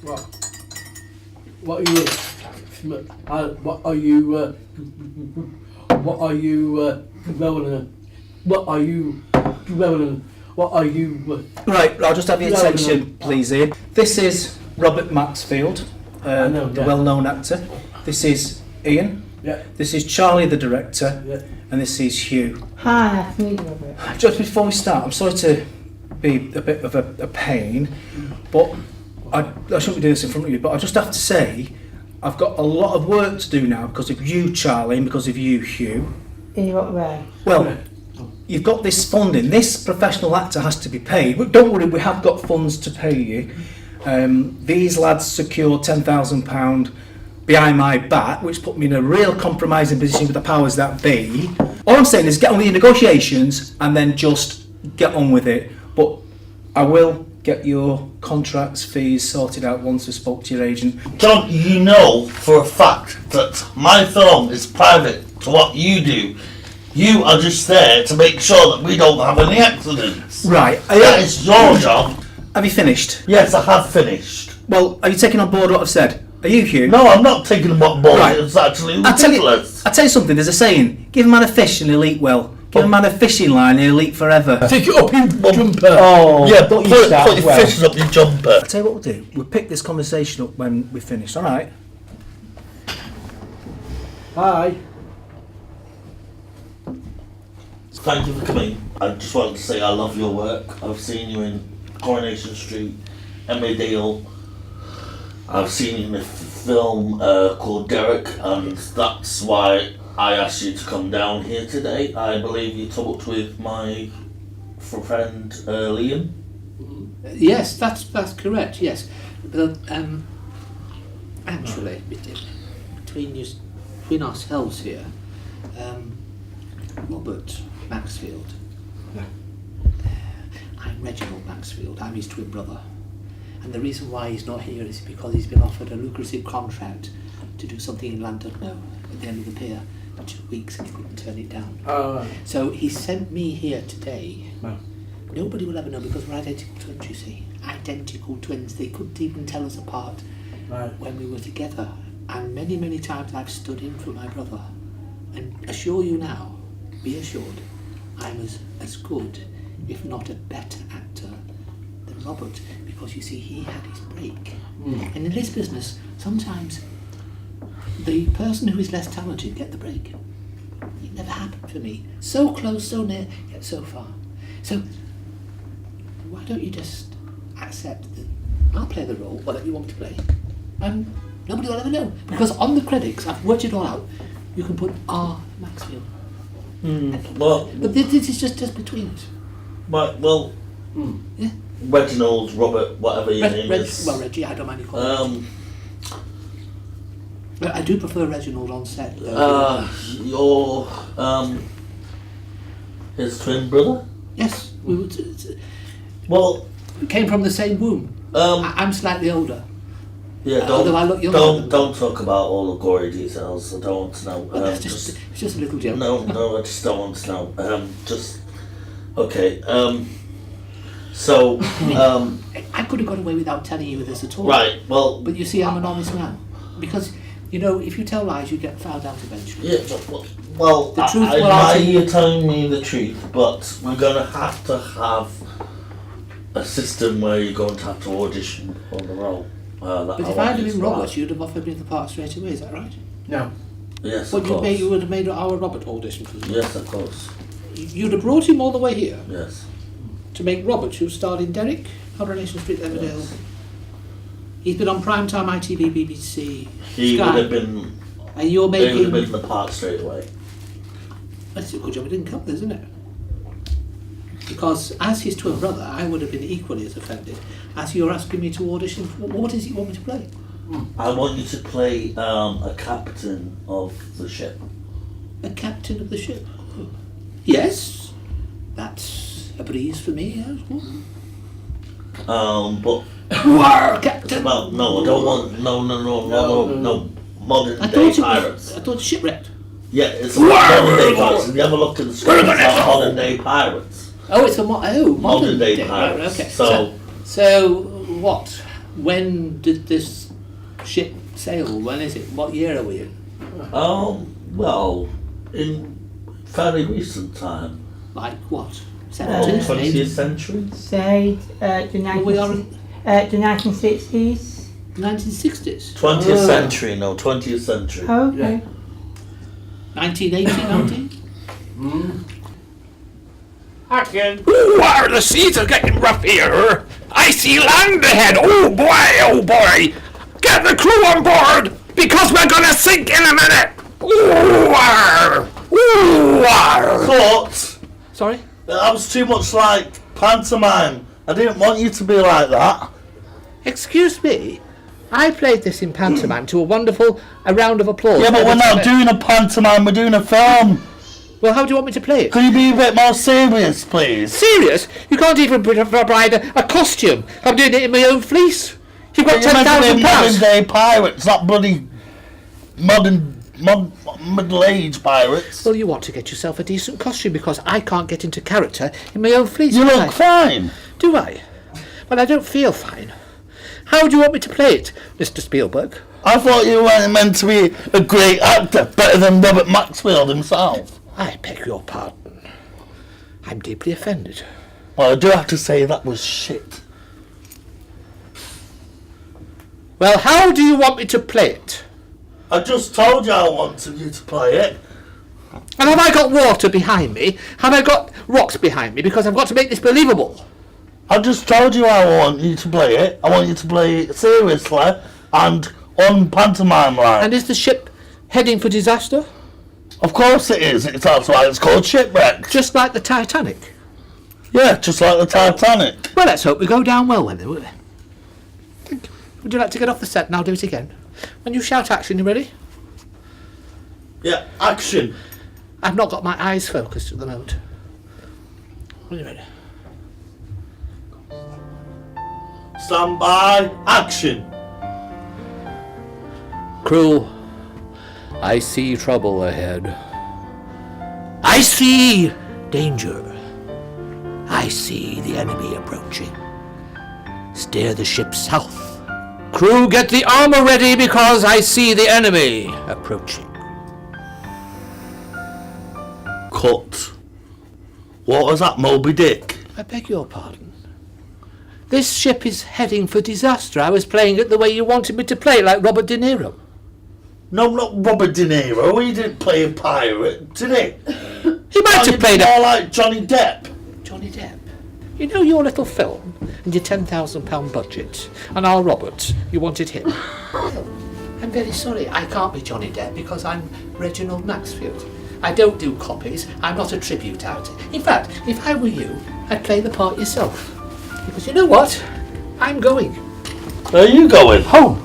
What are you? What are you? What are you dwelling? What are you dwelling? What are you? Right, I'll just have your attention, please, Ian. This is Robert Maxfield, the well-known actor. This is Ian. Yeah. This is Charlie, the director. Yeah. And this is Hugh. Hi, nice to meet you, Robert. Just before we start, I'm sorry to be a bit of a pain, but I shouldn't be doing this in front of you, but I just have to say, I've got a lot of work to do now because of you, Charlie, and because of you, Hugh. In what way? Well, you've got this funding. This professional actor has to be paid. But don't worry, we have got funds to pay you. These lads secured £10,000 behind my back, which put me in a real compromising position with the powers that be. All I'm saying is get on with your negotiations and then just get on with it. But I will get your contracts, fees sorted out once we spoke to your agent. John, you know for a fact that my film is private to what you do. You are just there to make sure that we don't have any accidents. Right. That is your job. Have you finished? Yes, I have finished. Well, are you taking on board what I've said? Are you, Hugh? No, I'm not taking them on board. Right. It's actually I'll ridiculous. tell you something, there's a saying, give a man a fish and he'll eat well. Give a man a fishing line and he'll eat forever. Take it up in jumper. Oh, Yeah, don't put you start your well. fishes up your jumper. I'll tell you what we'll do, we'll pick this conversation up when we finish, alright? Hi. Thank you for coming. I just wanted to say I love your work. I've seen you in Coronation Street, Emmerdale. I've seen you in a film called Derek, and that's why I asked you to come down here today. I believe you talked with my friend Liam. Yes, that's correct. Yes, but actually, between ourselves here, Robert Maxfield. I'm Reginald Maxfield. I'm his twin brother, and the reason why he's not here is because he's been offered a lucrative contract to do something in Llandudno at the end of the pier for 2 weeks, and he couldn't turn it down. So he sent me here today. No. Nobody will ever know because we're identical twins, you see. Identical twins. They couldn't even tell us apart when we were together. And many, many times I've stood in for my brother. And assure you now, be assured, I'm as good, if not a better actor than Robert. Because you see, he had his break. And in this business, sometimes the person who is less talented get the break. It never happened for me. So close, so near, yet so far. So why don't you just accept that I'll play the role, whatever you want me to play, and nobody will ever know. Because on the credits, I've worked it all out, you can put R. Maxfield. Well, But this is just between us. Yeah. Reginald, Robert, whatever your name is. Well, Reggie, I don't mind you calling me. But I do prefer Reginald on set. You're his twin brother? Yes, we Well, came from the same womb. I'm slightly older. yeah, although I look younger don't talk about all the gory details. I don't want to know. Well, it's just a little joke. No, I just don't want to know. Okay. So, I could have got away without telling you this at all. right. Well, But you see, I'm an honest man. Because, you know, if you tell lies, you get found out eventually. yeah. Well, The truth I will admire out- you telling me the truth, but we're gonna have to have a system where you're going to have to audition for the role. But if I'd have been Robert, you'd have offered me the part straight away, is that right? No. Yes, But of course. you would have made our Robert audition for me. Yes, of course. You'd have brought him all the way here Yes. to make Robert, who starred in Derek, Coronation Street, Emmerdale. Yes. He's been on primetime ITV, BBC, He Sky. would have been. And you're They would have making... been the part straight away. That's a good job it didn't come there, isn't it? Because as his twin brother, I would have been equally as offended as you're asking me to audition for. What is it you want me to play? I want you to play a captain of the ship. A captain of the ship? Yes, that's a breeze for me. Yes. But War, Captain! well, no, I don't want no modern I day thought pirates. I thought shipwrecked. Yeah, it's about modern day pirates. Have you ever looked at the script? It's about modern day pirates. Oh, it's a modern Modern day right, pirates. okay. So So what? When did this ship sail? When is it? What year are we in? Well, in fairly recent time. Like what? 20th 17th? century? Say We are in the 1960s. 1960s? 20th century, no, 20th century. Oh, okay. 1980, 19? Action. Ooh, the seas are getting rough here. I see land ahead. Oh boy. Get the crew on board because we're gonna sink in a minute. Ooh, But Sorry? that was too much like pantomime. I didn't want you to be like that. Excuse me? I played this in pantomime to a round of applause. Yeah, but we're not doing a pantomime, we're doing a film. Well, how do you want me to play it? Could you be a bit more serious, please? Serious? You can't even provide a costume. I'm doing it in my own fleece. You've got You're meant to be £10,000. modern day pirates, not bloody middle-aged pirates. Well, you want to get yourself a decent costume because I can't get into character in my own fleece. You can look I? fine. Do I? Well, I don't feel fine. How do you want me to play it, Mr. Spielberg? I thought you weren't meant to be a great actor, better than Robert Maxfield himself. I beg your pardon. I'm deeply offended. Well, I do have to say that was shit. Well, how do you want me to play it? I just told you I wanted you to play it. And have I got water behind me? Have I got rocks behind me? Because I've got to make this believable. I just told you I want you to play it. I want you to play it seriously and on pantomime line. And is the ship heading for disaster? Of course it is. That's why it's called shipwreck. Just like the Titanic? Yeah, just like the Titanic. Well, let's hope we go down well then, will we? Would you like to get off the set and I'll do it again? When you shout action, you ready? Yeah, action. I've not got my eyes focused at the moment. Are you ready? Stand by, action. Crew, I see trouble ahead. I see danger. I see the enemy approaching. Steer the ship south. Crew, get the armor ready because I see the enemy approaching. Cut. What was that, Moby Dick? I beg your pardon. This ship is heading for disaster. I was playing it the way you wanted me to play, like Robert De Niro. No, not Robert De Niro. He didn't play a pirate, did he? He might have played more like Johnny Depp. Johnny Depp. You know your little film and your £10,000 budget, and our Robert, you wanted him. Well, I'm very sorry, I can't be Johnny Depp because I'm Reginald Maxfield. I don't do copies, I'm not a tribute actor. In fact, if I were you, I'd play the part yourself. Because you know what? I'm going. Where are you going? Home.